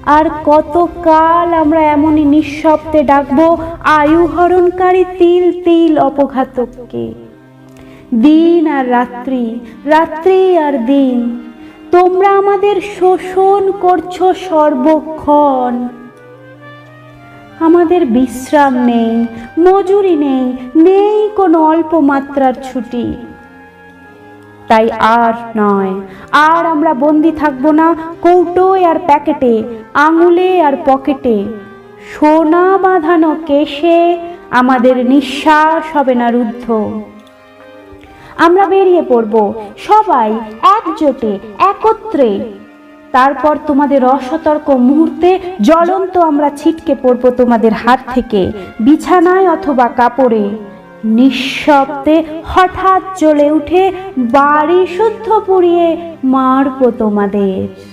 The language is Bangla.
আর কতকাল আমরা এমনই নিঃশব্দে ডাকবো আয়ু হরণকারী তিল তিল অপঘাতককে। দিন আর রাত্রি, রাত্রি আর দিন, তোমরা আমাদের শোষণ করছো সর্বক্ষণ। আমাদের বিশ্রাম নেই, মজুরি নেই, নেই কোনো অল্প মাত্রার ছুটি। তাই আর নয়, আর আমরা বন্দি থাকবো না কৌটোয় আর প্যাকেটে, আঙুলে আর পকেটে। সোনা বাঁধানো কেশে আমাদের নিঃশ্বাস হবে না রুদ্ধ। আমরা বেরিয়ে পড়ব সবাই একজোটে, একত্রে। তারপর তোমাদের অসতর্ক মুহূর্তে জ্বলন্ত আমরা ছিটকে পড়ব তোমাদের হাত থেকে, বিছানায় অথবা কাপড়ে। নিঃশব্দে হঠাৎ জ্বলে উঠে বাড়ি শুদ্ধ পুড়িয়ে মারব তোমাদের।